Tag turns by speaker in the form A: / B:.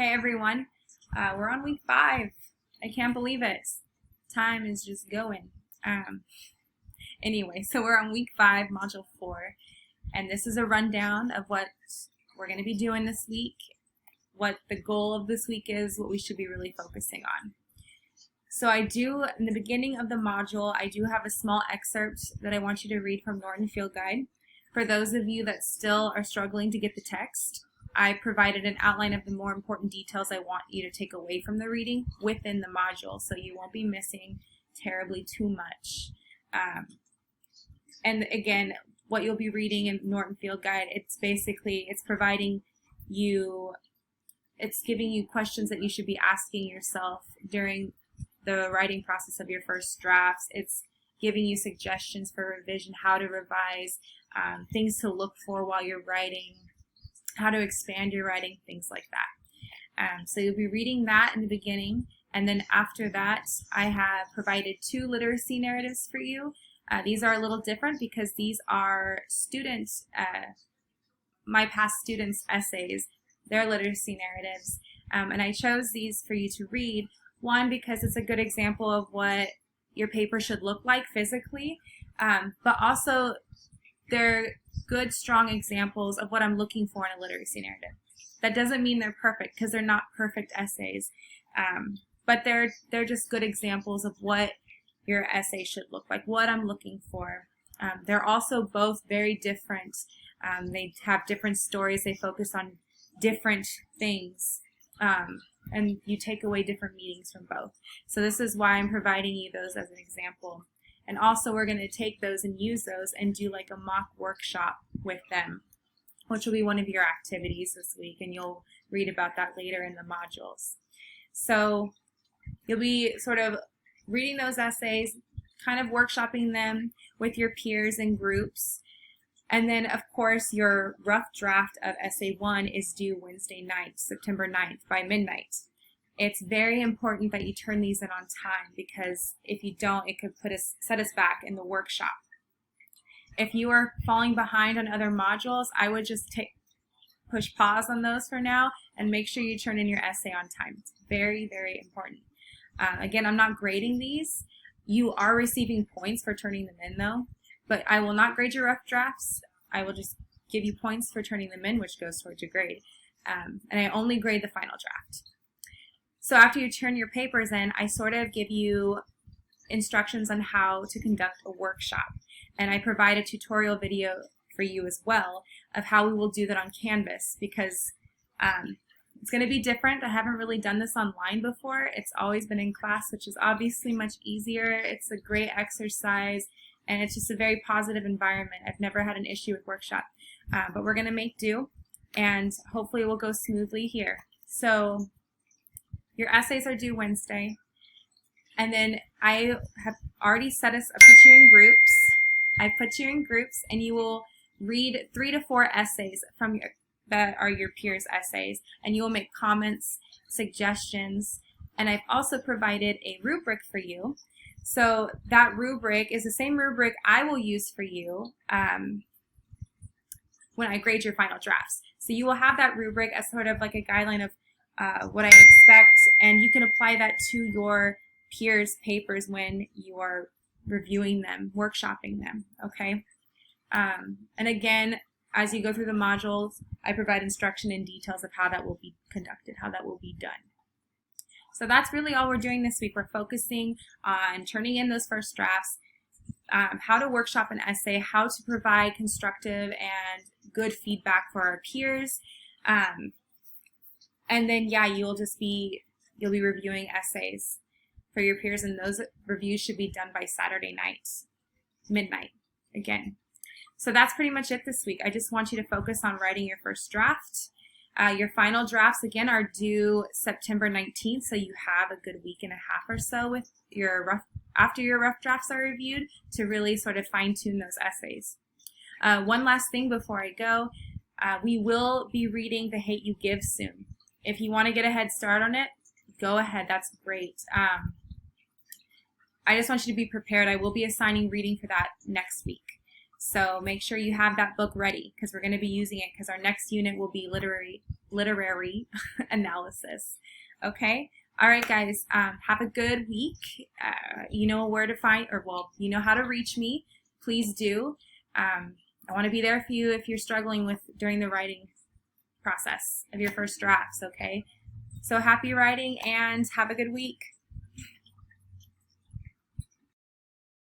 A: Hey everyone, we're on week 5. I can't believe it. Time is just going. Anyway, so we're on week 5, module 4, and this is a rundown of what we're going to be doing this week, what the goal of this week is, what we should be really focusing on. So in the beginning of the module, I do have a small excerpt that I want you to read from Norton Field Guide. For those of you that still are struggling to get the text, I provided an outline of the more important details I want you to take away from the reading within the module, so you won't be missing terribly too much. And again, what you'll be reading in Norton Field Guide, it's providing you, it's giving you questions that you should be asking yourself during the writing process of your first drafts. It's giving you suggestions for revision, how to revise, things to look for while you're writing, how to expand your writing, things like that. So you'll be reading that in the beginning, and then after that I have provided 2 literacy narratives for you. These are a little different because these are students, my past students' essays, their literacy narratives, and I chose these for you to read. One, because it's a good example of what your paper should look like physically, but also they're good, strong examples of what I'm looking for in a literacy narrative. That doesn't mean they're perfect, because they're not perfect essays, but they're just good examples of what your essay should look like, what I'm looking for. They're also both very different. They have different stories. They focus on different things, and you take away different meanings from both. So this is why I'm providing you those as an example. And also we're going to take those and use those and do like a mock workshop with them, which will be one of your activities this week, and you'll read about that later in the modules. So you'll be sort of reading those essays, kind of workshopping them with your peers and groups. And then, of course, your rough draft of Essay 1 is due Wednesday night, September 9th by midnight. It's very important that you turn these in on time, because if you don't, it could set us back in the workshop. If you are falling behind on other modules, I would just push pause on those for now and make sure you turn in your essay on time. It's very, very important. Again, I'm not grading these. You are receiving points for turning them in, though. But I will not grade your rough drafts. I will just give you points for turning them in, which goes towards your grade. And I only grade the final draft. So after you turn your papers in, I sort of give you instructions on how to conduct a workshop. And I provide a tutorial video for you as well of how we will do that on Canvas, because it's going to be different. I haven't really done this online before. It's always been in class, which is obviously much easier. It's a great exercise, and it's just a very positive environment. I've never had an issue with workshop, but we're going to make do, and hopefully it will go smoothly here. So your essays are due Wednesday, and then I have already put you in groups. I put you in groups, and you will read 3 to 4 essays that are your peers' essays, and you will make comments, suggestions, and I've also provided a rubric for you. So that rubric is the same rubric I will use for you when I grade your final drafts. So you will have that rubric as sort of like a guideline of what I expect, and you can apply that to your peers' papers when you are reviewing them, workshopping them, okay? And again, as you go through the modules, I provide instruction and details of how that will be conducted, how that will be done. So that's really all we're doing this week. We're focusing on turning in those first drafts, how to workshop an essay, how to provide constructive and good feedback for our peers, and then you'll be reviewing essays for your peers, and those reviews should be done by Saturday night, midnight again. So that's pretty much it this week. I just want you to focus on writing your first draft. Your final drafts, again, are due September 19th, so you have a good week and a half or so with after your rough drafts are reviewed to really sort of fine-tune those essays. One last thing before I go, we will be reading The Hate You Give soon. If you want to get a head start on it, go ahead. That's great. I just want you to be prepared. I will be assigning reading for that next week. So make sure you have that book ready because we're going to be using it because our next unit will be literary analysis. Okay? All right, guys, have a good week. You know where to find, or well, you know how to reach me. Please do. I want to be there for you if you're struggling with during the writing process of your first drafts, okay? So happy writing and have a good week.